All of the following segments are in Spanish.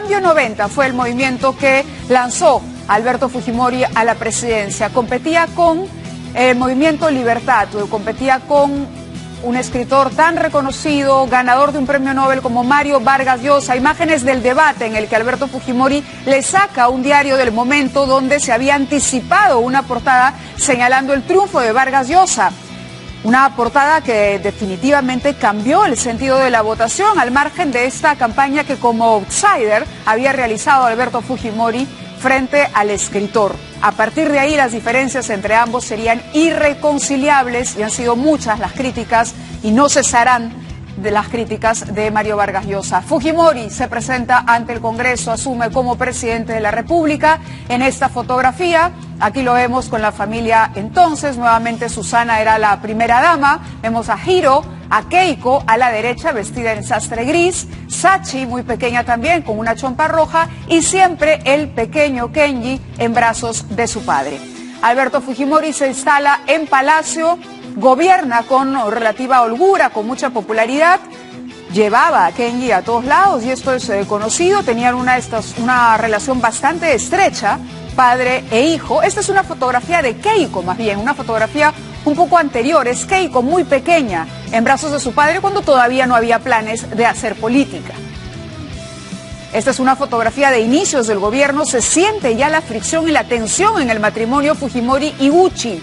Cambio 90 fue el movimiento que lanzó a Alberto Fujimori a la presidencia. Competía con el Movimiento Libertad, competía con un escritor tan reconocido, ganador de un premio Nobel como Mario Vargas Llosa. Imágenes del debate en el que Alberto Fujimori le saca un diario del momento donde se había anticipado una portada señalando el triunfo de Vargas Llosa. Una portada que definitivamente cambió el sentido de la votación al margen de esta campaña que como outsider había realizado Alberto Fujimori frente al escritor. A partir de ahí las diferencias entre ambos serían irreconciliables y han sido muchas las críticas y no cesarán de las críticas de Mario Vargas Llosa. Fujimori se presenta ante el Congreso, asume como presidente de la República. En esta fotografía, aquí lo vemos con la familia entonces, nuevamente Susana era la primera dama, vemos a Hiro, a Keiko a la derecha vestida en sastre gris, Sachi muy pequeña también con una chompa roja y siempre el pequeño Kenji en brazos de su padre. Alberto Fujimori se instala en Palacio, gobierna con relativa holgura, con mucha popularidad, llevaba a Kenji a todos lados y esto es conocido, tenían una relación bastante estrecha, padre e hijo. Esta es una fotografía de Keiko más bien, una fotografía un poco anterior, es Keiko muy pequeña en brazos de su padre cuando todavía no había planes de hacer política. Esta es una fotografía de inicios del gobierno, se siente ya la fricción y la tensión en el matrimonio Fujimori y Gucci.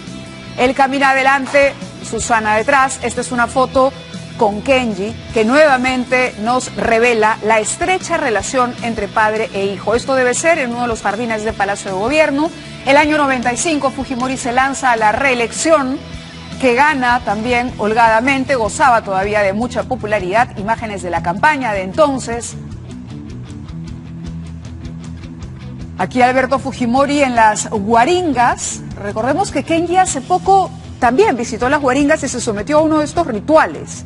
Él camina adelante, Susana detrás. Esta es una foto con Kenji que nuevamente nos revela la estrecha relación entre padre e hijo. Esto debe ser en uno de los jardines del Palacio de Gobierno. El año 95 Fujimori se lanza a la reelección, que gana también holgadamente, gozaba todavía de mucha popularidad. Imágenes de la campaña de entonces. Aquí Alberto Fujimori en las Huaringas. Recordemos que Kenji hace poco también visitó las Huaringas y se sometió a uno de estos rituales,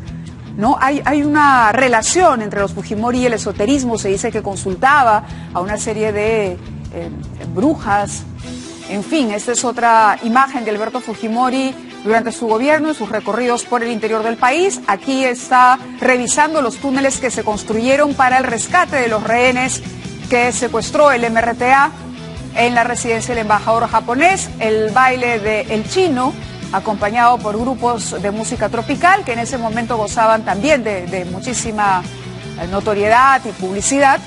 ¿no? Hay una relación entre los Fujimori y el esoterismo. Se dice que consultaba a una serie de brujas. En fin, esta es otra imagen de Alberto Fujimori durante su gobierno y sus recorridos por el interior del país. Aquí está revisando los túneles que se construyeron para el rescate de los rehenes que secuestró el MRTA en la residencia del embajador japonés, el baile de El Chino, acompañado por grupos de música tropical que en ese momento gozaban también de muchísima notoriedad y publicidad.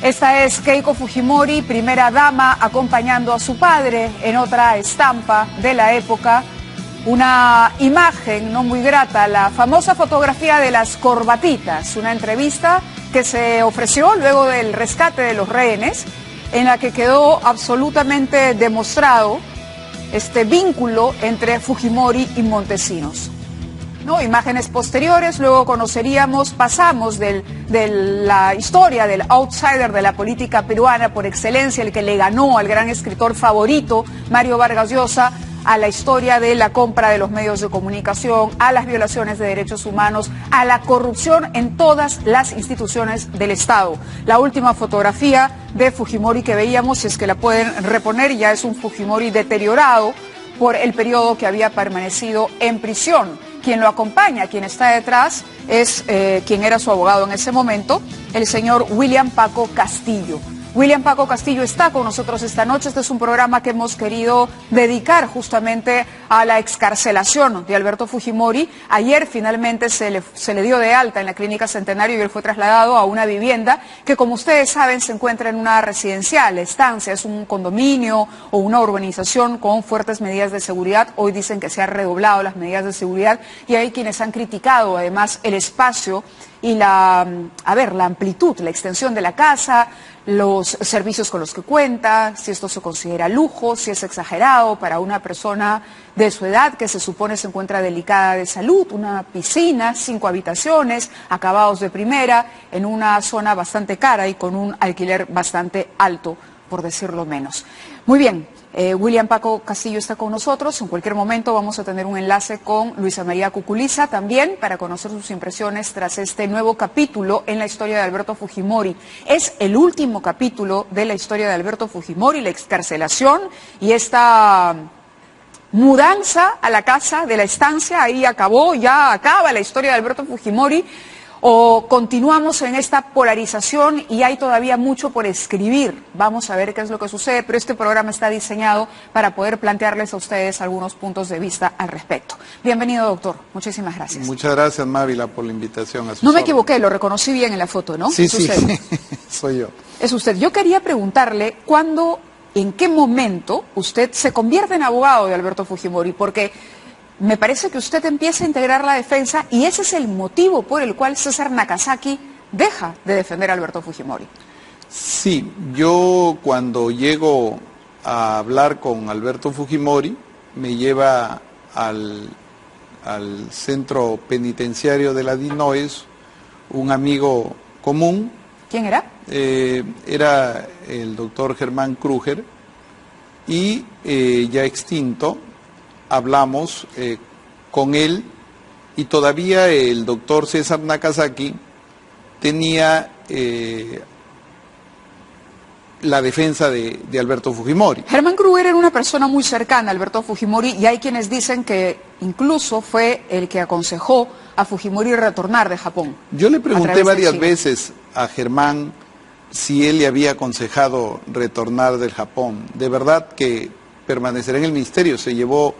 Esta es Keiko Fujimori, primera dama, acompañando a su padre en otra estampa de la época. Una imagen no muy grata, la famosa fotografía de las corbatitas, una entrevista que se ofreció luego del rescate de los rehenes, en la que quedó absolutamente demostrado este vínculo entre Fujimori y Montesinos. ¿No? Imágenes posteriores, luego conoceríamos, pasamos de la historia del outsider de la política peruana por excelencia, el que le ganó al gran escritor favorito, Mario Vargas Llosa, a la historia de la compra de los medios de comunicación, a las violaciones de derechos humanos, a la corrupción en todas las instituciones del Estado. La última fotografía de Fujimori que veíamos, si es que la pueden reponer, ya es un Fujimori deteriorado por el periodo que había permanecido en prisión. Quien lo acompaña, quien está detrás, es quien era su abogado en ese momento, el señor William Paco Castillo. William Paco Castillo está con nosotros esta noche. Este es un programa que hemos querido dedicar justamente a la excarcelación de Alberto Fujimori. Ayer finalmente se le dio de alta en la Clínica Centenario y él fue trasladado a una vivienda que, como ustedes saben, se encuentra en una residencial, estancia, es un condominio o una urbanización con fuertes medidas de seguridad. Hoy dicen que se han redoblado las medidas de seguridad y hay quienes han criticado además el espacio y la amplitud, la extensión de la casa, los servicios con los que cuenta, si esto se considera lujo, si es exagerado para una persona de su edad que se supone se encuentra delicada de salud. Una piscina, 5 habitaciones, acabados de primera, en una zona bastante cara y con un alquiler bastante alto, por decirlo menos. Muy bien. William Paco Castillo está con nosotros. En cualquier momento vamos a tener un enlace con Luisa María Cuculiza también para conocer sus impresiones tras este nuevo capítulo en la historia de Alberto Fujimori. Es el último capítulo de la historia de Alberto Fujimori, la excarcelación y esta mudanza a la casa de la estancia. Ahí acabó, ya acaba la historia de Alberto Fujimori. ¿O continuamos en esta polarización y hay todavía mucho por escribir? Vamos a ver qué es lo que sucede, pero este programa está diseñado para poder plantearles a ustedes algunos puntos de vista al respecto. Bienvenido, doctor. Muchísimas gracias. Muchas gracias, Mávila, por la invitación. A sus no me equivoqué, lo reconocí bien en la foto, ¿no? Sí, ¿Es sí, usted? soy yo. Es usted. Yo quería preguntarle cuándo, en qué momento usted se convierte en abogado de Alberto Fujimori, porque me parece que usted empieza a integrar la defensa y ese es el motivo por el cual César Nakazaki deja de defender a Alberto Fujimori. Sí, yo cuando llego a hablar con Alberto Fujimori, me lleva al centro penitenciario de la DINOES un amigo común. ¿Quién era? Era el doctor Germán Kruger y ya extinto. Hablamos con él y todavía el doctor César Nakazaki tenía la defensa de Alberto Fujimori. Germán Kruger era una persona muy cercana a Alberto Fujimori y hay quienes dicen que incluso fue el que aconsejó a Fujimori retornar de Japón. Yo le pregunté varias veces a Germán si él le había aconsejado retornar del Japón. De verdad que permanecerá en el misterio, se llevó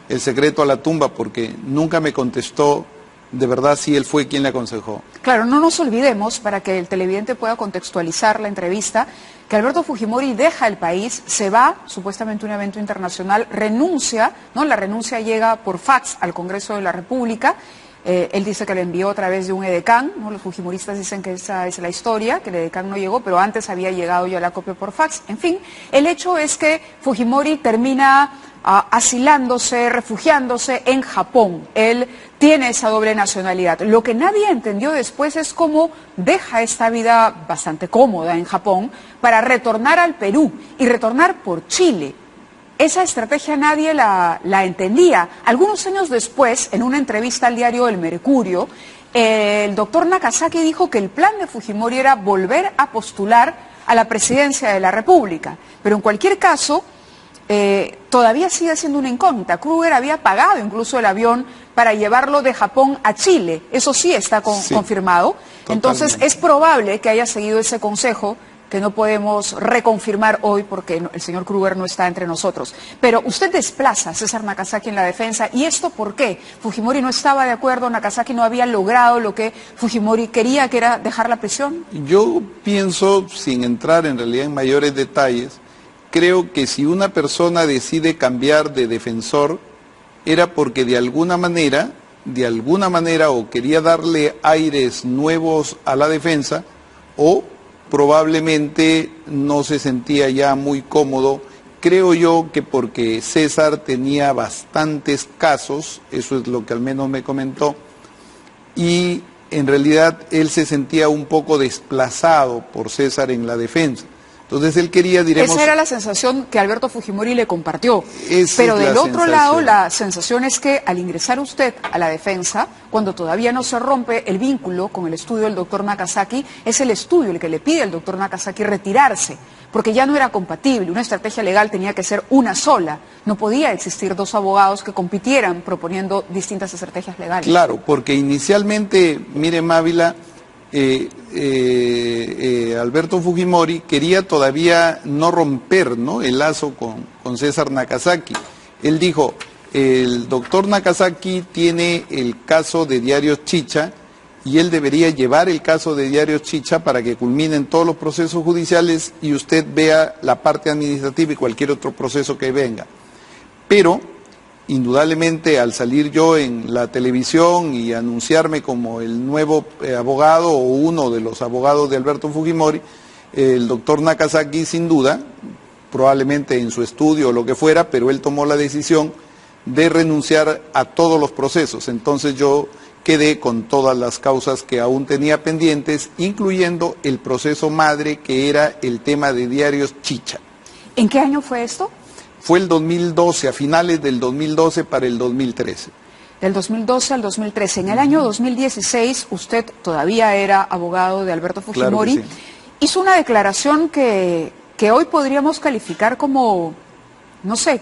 el secreto a la tumba porque nunca me contestó de verdad si él fue quien le aconsejó. Claro, no nos olvidemos, para que el televidente pueda contextualizar la entrevista, que Alberto Fujimori deja el país, se va, supuestamente a un evento internacional, renuncia, ¿no? La renuncia llega por fax al Congreso de la República. Él dice que le envió a través de un edecán, ¿no? Los fujimoristas dicen que esa es la historia, que el edecán no llegó, pero antes había llegado ya la copia por fax. En fin, el hecho es que Fujimori termina asilándose, refugiándose en Japón. Él tiene esa doble nacionalidad. Lo que nadie entendió después es cómo deja esta vida bastante cómoda en Japón para retornar al Perú y retornar por Chile. Esa estrategia nadie la entendía. Algunos años después, en una entrevista al diario El Mercurio, el doctor Nakazaki dijo que el plan de Fujimori era volver a postular a la presidencia de la República. Pero en cualquier caso, todavía sigue siendo una incógnita. Kruger había pagado incluso el avión para llevarlo de Japón a Chile. Eso sí está confirmado. Totalmente. Entonces es probable que haya seguido ese consejo que no podemos reconfirmar hoy porque el señor Kruger no está entre nosotros. Pero usted desplaza a César Nakazaki en la defensa. ¿Y esto por qué? Fujimori no estaba de acuerdo, Nakazaki no había logrado lo que Fujimori quería, que era dejar la prisión. Yo pienso, sin entrar en realidad en mayores detalles, creo que si una persona decide cambiar de defensor, era porque de alguna manera, o quería darle aires nuevos a la defensa, o probablemente no se sentía ya muy cómodo. Creo yo que porque César tenía bastantes casos, eso es lo que al menos me comentó, y en realidad él se sentía un poco desplazado por César en la defensa. Entonces él quería, diremos... Esa era la sensación que Alberto Fujimori le compartió. Esa Pero es del la otro lado, sensación. la sensación es que al ingresar usted a la defensa, cuando todavía no se rompe el vínculo con el estudio del doctor Nakazaki, es el estudio el que le pide al doctor Nakazaki retirarse, porque ya no era compatible. Una estrategia legal tenía que ser una sola. No podía existir dos abogados que compitieran proponiendo distintas estrategias legales. Claro, porque inicialmente, mire Mávila, Alberto Fujimori quería todavía no romper, ¿no?, el lazo con César Nakazaki. Él dijo, el doctor Nakazaki tiene el caso de Diarios Chicha y él debería llevar el caso de Diarios Chicha para que culminen todos los procesos judiciales y usted vea la parte administrativa y cualquier otro proceso que venga. Pero indudablemente al salir yo en la televisión y anunciarme como el nuevo abogado o uno de los abogados de Alberto Fujimori, el doctor Nakazaki sin duda, probablemente en su estudio o lo que fuera, pero él tomó la decisión de renunciar a todos los procesos. Entonces yo quedé con todas las causas que aún tenía pendientes, incluyendo el proceso madre que era el tema de Diarios Chicha. ¿En qué año fue esto? Fue el 2012, a finales del 2012 para el 2013. Del 2012 al 2013. En el año 2016, usted todavía era abogado de Alberto Fujimori. Claro que sí. Hizo una declaración que hoy podríamos calificar como, no sé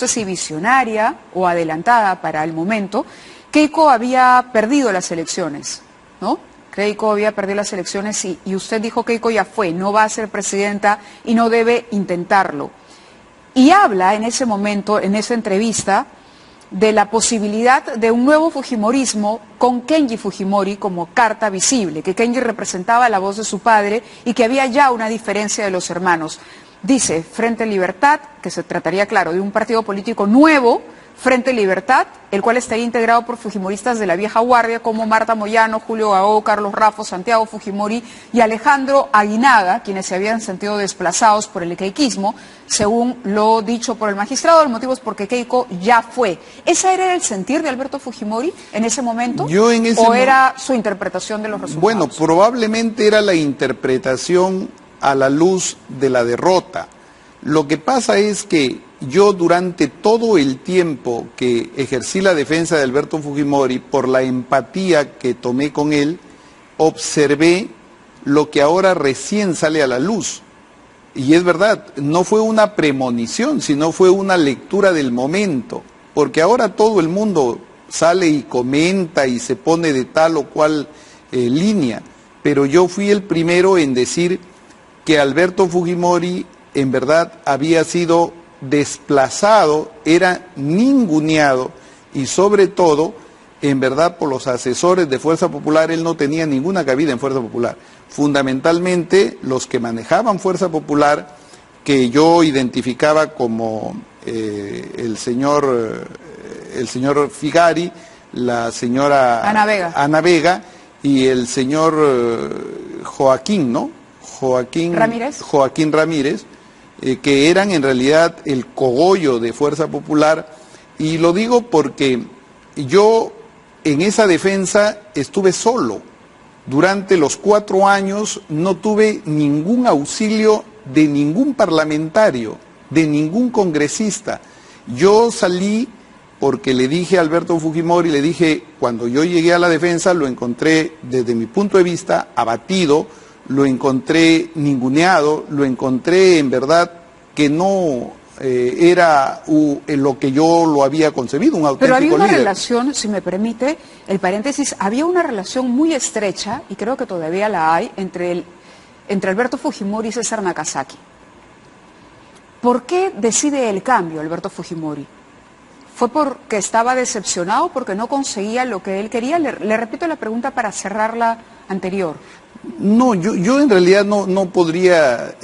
si visionaria o adelantada para el momento. Keiko había perdido las elecciones, ¿no? Keiko había perdido las elecciones y usted dijo que Keiko ya fue, no va a ser presidenta y no debe intentarlo. Y habla en ese momento, en esa entrevista, de la posibilidad de un nuevo fujimorismo con Kenji Fujimori como carta visible, que Kenji representaba la voz de su padre y que había ya una diferencia de los hermanos. Dice Frente Libertad, que se trataría, claro, de un partido político nuevo, Frente Libertad, el cual estaría integrado por fujimoristas de la vieja guardia como Marta Moyano, Julio Gaó, Carlos Raffo, Santiago Fujimori y Alejandro Aguinaga, quienes se habían sentido desplazados por el keikismo, según lo dicho por el magistrado. El motivo es porque Keiko ya fue. ¿Ese era el sentir de Alberto Fujimori en ese momento? ¿O era su interpretación de los resultados? Bueno, probablemente era la interpretación a la luz de la derrota. Lo que pasa es que yo durante todo el tiempo que ejercí la defensa de Alberto Fujimori, por la empatía que tomé con él, observé lo que ahora recién sale a la luz. Y es verdad, no fue una premonición, sino fue una lectura del momento, porque ahora todo el mundo sale y comenta y se pone de tal o cual línea, pero yo fui el primero en decir que Alberto Fujimori en verdad había sido desplazado, era ninguneado y sobre todo, en verdad, por los asesores de Fuerza Popular. Él no tenía ninguna cabida en Fuerza Popular. Fundamentalmente los que manejaban Fuerza Popular, que yo identificaba como el señor Figari, la señora Ana Vega y el señor Joaquín, ¿no? Joaquín Ramírez, que eran en realidad el cogollo de Fuerza Popular, y lo digo porque yo en esa defensa estuve solo. Durante los 4 años no tuve ningún auxilio de ningún parlamentario, de ningún congresista. Yo salí porque le dije a Alberto Fujimori, le dije, cuando yo llegué a la defensa lo encontré desde mi punto de vista abatido, lo encontré ninguneado, lo encontré en verdad que no era lo que yo lo había concebido, un auténtico líder. Pero había una relación, si me permite, el paréntesis, había una relación muy estrecha, y creo que todavía la hay, entre Alberto Fujimori y César Nakazaki. ¿Por qué decide el cambio Alberto Fujimori? ¿Fue porque estaba decepcionado, porque no conseguía lo que él quería? Le repito la pregunta para cerrar la anterior. No, yo en realidad no podría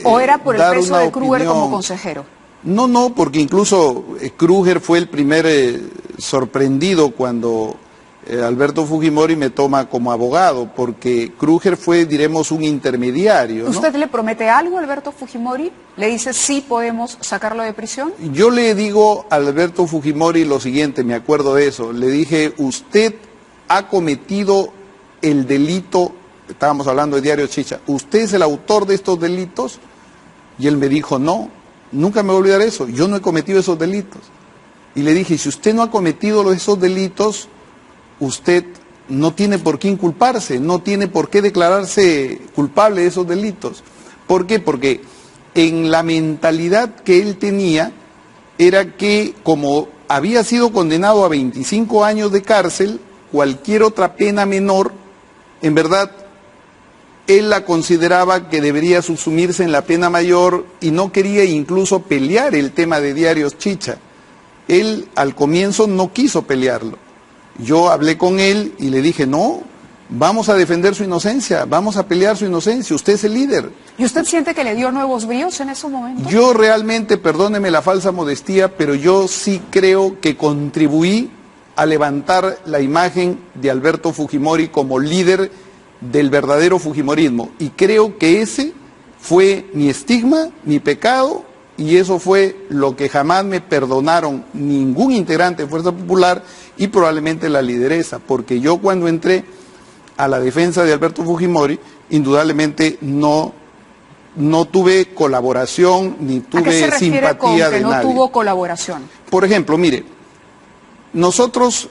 ¿O era por el peso de Krüger como consejero? No, porque incluso Krüger fue el primer sorprendido cuando Alberto Fujimori me toma como abogado, porque Krüger fue, diremos, un intermediario, ¿no? ¿Usted le promete algo a Alberto Fujimori? ¿Le dice sí podemos sacarlo de prisión? Yo le digo a Alberto Fujimori lo siguiente, me acuerdo de eso, le dije, usted ha cometido el delito, estábamos hablando de Diario Chicha, ¿usted es el autor de estos delitos? Y él me dijo, no, nunca me voy a olvidar eso, yo no he cometido esos delitos. Y le dije, si usted no ha cometido esos delitos, usted no tiene por qué inculparse, no tiene por qué declararse culpable de esos delitos. ¿Por qué? Porque en la mentalidad que él tenía era que como había sido condenado a 25 años de cárcel, cualquier otra pena menor, en verdad, él la consideraba que debería subsumirse en la pena mayor y no quería incluso pelear el tema de Diarios Chicha. Él al comienzo no quiso pelearlo. Yo hablé con él y le dije, no, vamos a defender su inocencia, vamos a pelear su inocencia, usted es el líder. ¿Y usted siente que le dio nuevos bríos en ese momento? Yo realmente, perdóneme la falsa modestia, pero yo sí creo que contribuí a levantar la imagen de Alberto Fujimori como líder del verdadero fujimorismo. Y creo que ese fue mi estigma, mi pecado, y eso fue lo que jamás me perdonaron ningún integrante de Fuerza Popular y probablemente la lideresa, porque yo cuando entré a la defensa de Alberto Fujimori, indudablemente no tuve colaboración ni tuve simpatía de nadie. ¿No tuvo colaboración? Por ejemplo, mire, nosotros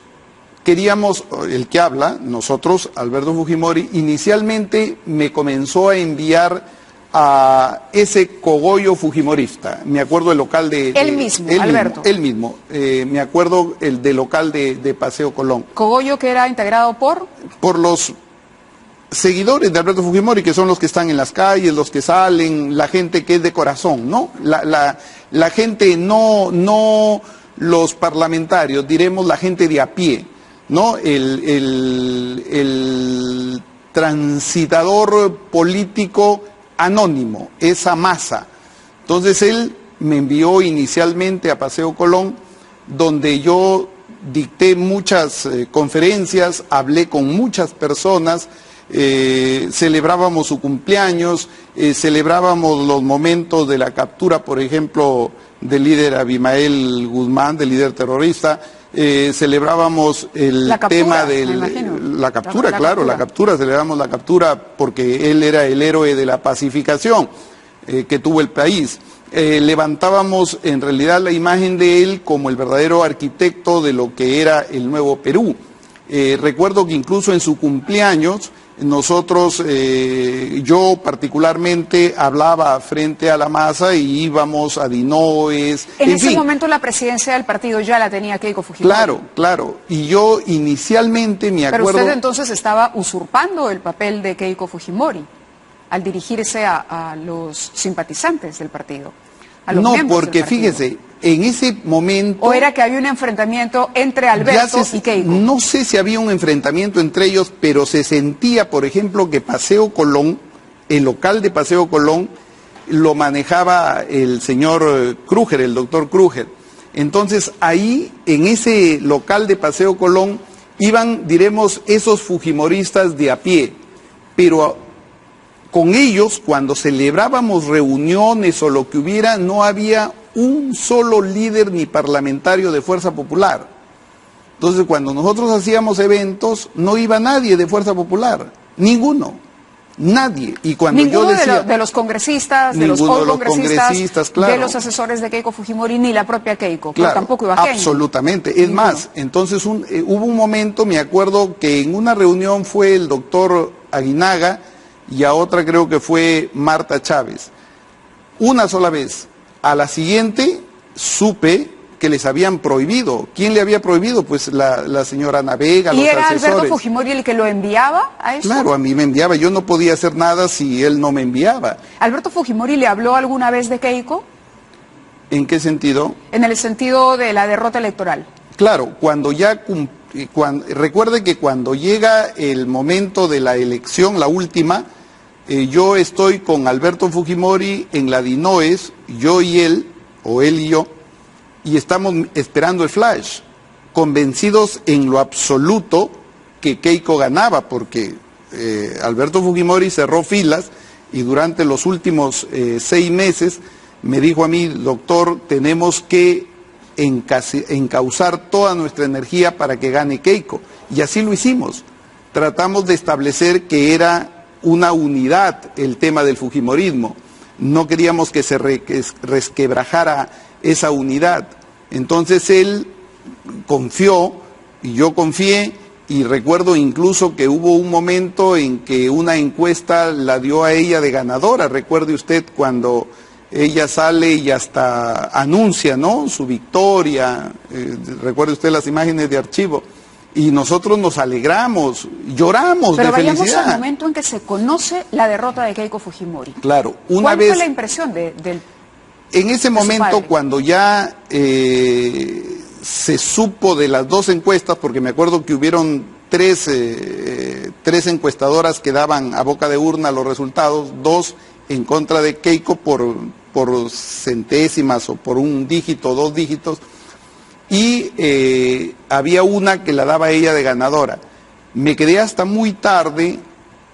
queríamos, el que habla, nosotros, Alberto Fujimori, inicialmente me comenzó a enviar a ese cogollo fujimorista. Me acuerdo el local de... Él mismo, Alberto. Él mismo. Me acuerdo el del local de Paseo Colón. ¿Cogollo que era integrado por? Por los seguidores de Alberto Fujimori, que son los que están en las calles, los que salen, la gente que es de corazón, ¿no? La gente, no los parlamentarios, diremos la gente de a pie, ¿no? El transitador político anónimo, esa masa. Entonces él me envió inicialmente a Paseo Colón, donde yo dicté muchas conferencias, hablé con muchas personas, celebrábamos su cumpleaños, celebrábamos los momentos de la captura, por ejemplo, del líder Abimael Guzmán, del líder terrorista, celebrábamos el tema de la captura, claro, la captura, celebramos la captura porque él era el héroe de la pacificación que tuvo el país. Levantábamos en realidad la imagen de él como el verdadero arquitecto de lo que era el nuevo Perú. Recuerdo que incluso en su cumpleaños nosotros, yo particularmente hablaba frente a la masa y íbamos a Dinoes. En ese momento la presidencia del partido ya la tenía Keiko Fujimori. Claro, claro. Y yo inicialmente me acuerdo... Pero usted entonces estaba usurpando el papel de Keiko Fujimori al dirigirse a los simpatizantes del partido. No, porque fíjese, en ese momento... ¿O era que había un enfrentamiento entre Alberto y Keiko? No sé si había un enfrentamiento entre ellos, pero se sentía, por ejemplo, que Paseo Colón, el local de Paseo Colón, lo manejaba el señor Krüger, el doctor Krüger. Entonces, ahí, en ese local de Paseo Colón, iban, diremos, esos fujimoristas de a pie, pero... Con ellos, cuando celebrábamos reuniones o lo que hubiera, no había un solo líder ni parlamentario de Fuerza Popular. Entonces, cuando nosotros hacíamos eventos, no iba nadie de Fuerza Popular, ninguno, nadie. Y cuando ninguno yo decía, de los congresistas, de los congresistas, claro, de los asesores de Keiko Fujimori, ni la propia Keiko, claro, pero tampoco iba Keiko. Absolutamente. Es más, entonces hubo un momento, me acuerdo, que en una reunión fue el doctor Aguinaga, y a otra creo que fue Marta Chávez. Una sola vez. A la siguiente supe que les habían prohibido. ¿Quién le había prohibido? Pues la señora Ana Vega, los asesores. ¿Y era Alberto Fujimori el que lo enviaba a eso? Claro, a mí me enviaba. Yo no podía hacer nada si él no me enviaba. ¿Alberto Fujimori le habló alguna vez de Keiko? ¿En qué sentido? En el sentido de la derrota electoral. Claro, recuerde que cuando llega el momento de la elección, la última, yo estoy con Alberto Fujimori en la Dinoes, yo y él, o él y yo, y estamos esperando el flash, convencidos en lo absoluto que Keiko ganaba, porque Alberto Fujimori cerró filas y durante los últimos 6 meses me dijo a mí, doctor, tenemos que encauzar toda nuestra energía para que gane Keiko. Y así lo hicimos. Tratamos de establecer que era una unidad el tema del fujimorismo. No queríamos que se resquebrajara esa unidad. Entonces él confió y yo confié, y recuerdo incluso que hubo un momento en que una encuesta la dio a ella de ganadora. Recuerde usted cuando ella sale y hasta anuncia, ¿no?, su victoria. Recuerde usted las imágenes de archivo. Y nosotros nos alegramos, lloramos de felicidad. Pero vayamos al momento en que se conoce la derrota de Keiko Fujimori. Claro, ¿Cuál fue la impresión en ese momento, cuando ya se supo de las 2 encuestas, porque me acuerdo que hubieron 3 encuestadoras que daban a boca de urna los resultados, 2 en contra de Keiko por centésimas o por 1 dígito, 2 dígitos, y había una que la daba ella de ganadora. Me quedé hasta muy tarde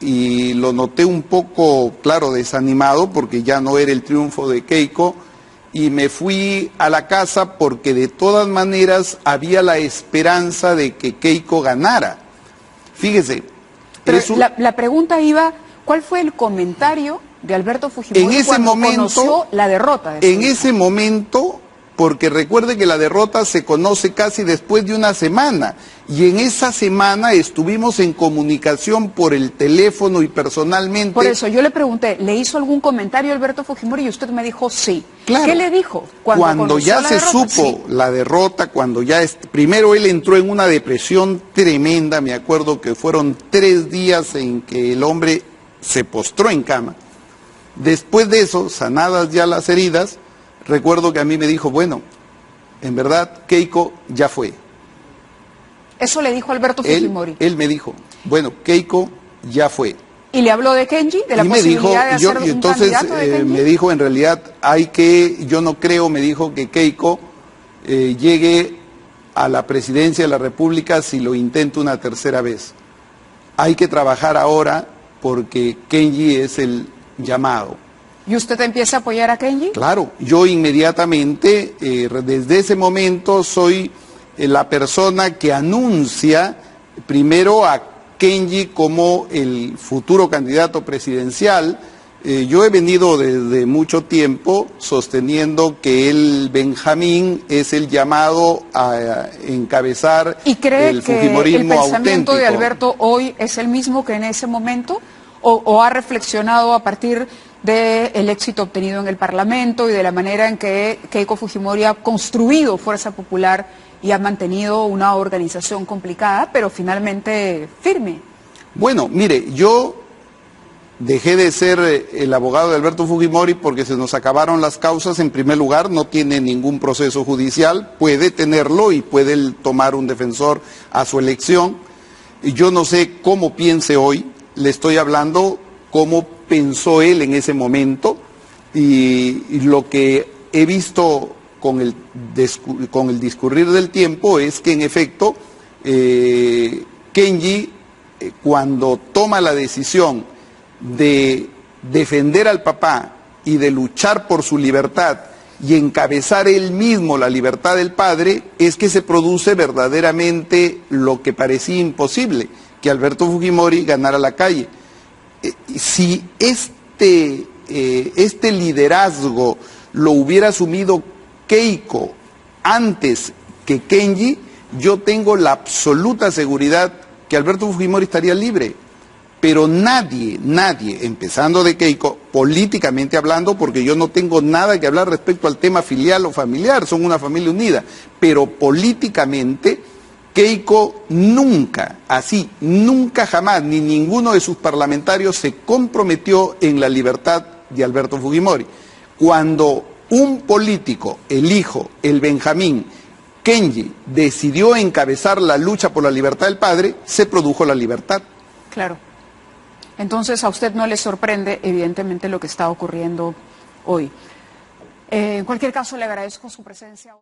y lo noté un poco, claro, desanimado, porque ya no era el triunfo de Keiko, y me fui a la casa porque de todas maneras había la esperanza de que Keiko ganara. Fíjese. Pero la pregunta iba, ¿cuál fue el comentario de Alberto Fujimori en ese cuando momento, conoció la derrota de en ese momento, porque recuerde que la derrota se conoce casi después de una semana, y en esa semana estuvimos en comunicación por el teléfono y personalmente. Por eso yo le pregunté, ¿le hizo algún comentario Alberto Fujimori? Y usted me dijo sí. Claro. ¿Qué le dijo? Cuando ya se supo la derrota, cuando ya primero él entró en una depresión tremenda, me acuerdo que fueron 3 días en que el hombre se postró en cama. Después de eso, sanadas ya las heridas, recuerdo que a mí me dijo, bueno, en verdad Keiko ya fue. Eso le dijo Alberto Fujimori. Él me dijo, bueno, Keiko ya fue. ¿Y le habló de Kenji? ¿De la posibilidad de hacer un candidato de Kenji? Me dijo, en realidad, yo no creo, me dijo, que Keiko llegue a la presidencia de la República si lo intenta una tercera vez. Hay que trabajar ahora porque Kenji es el llamado. ¿Y usted empieza a apoyar a Kenji? Claro, yo inmediatamente, desde ese momento, soy la persona que anuncia primero a Kenji como el futuro candidato presidencial. Yo he venido desde mucho tiempo sosteniendo que el Benjamín es el llamado a encabezar el fujimorismo auténtico. ¿Y cree que el pensamiento de Alberto hoy es el mismo que en ese momento? ¿O ha reflexionado a partir del éxito obtenido en el Parlamento y de la manera en que Keiko Fujimori ha construido Fuerza Popular y ha mantenido una organización complicada, pero finalmente firme? Bueno, mire, yo dejé de ser el abogado de Alberto Fujimori porque se nos acabaron las causas. En primer lugar, no tiene ningún proceso judicial, puede tenerlo y puede él tomar un defensor a su elección. Y yo no sé cómo piense hoy, le estoy hablando cómo pensó él en ese momento, y lo que he visto con el discurrir del tiempo es que en efecto Kenji, cuando toma la decisión de defender al papá y de luchar por su libertad y encabezar él mismo la libertad del padre, es que se produce verdaderamente lo que parecía imposible, que Alberto Fujimori ganara la calle. Si este liderazgo lo hubiera asumido Keiko antes que Kenji, yo tengo la absoluta seguridad que Alberto Fujimori estaría libre. Pero nadie, empezando de Keiko, políticamente hablando, porque yo no tengo nada que hablar respecto al tema filial o familiar, son una familia unida, pero políticamente Keiko nunca, nunca jamás, ni ninguno de sus parlamentarios se comprometió en la libertad de Alberto Fujimori. Cuando un político, el hijo, el Benjamín, Kenji, decidió encabezar la lucha por la libertad del padre, se produjo la libertad. Claro. Entonces a usted no le sorprende, evidentemente, lo que está ocurriendo hoy. En cualquier caso, le agradezco su presencia.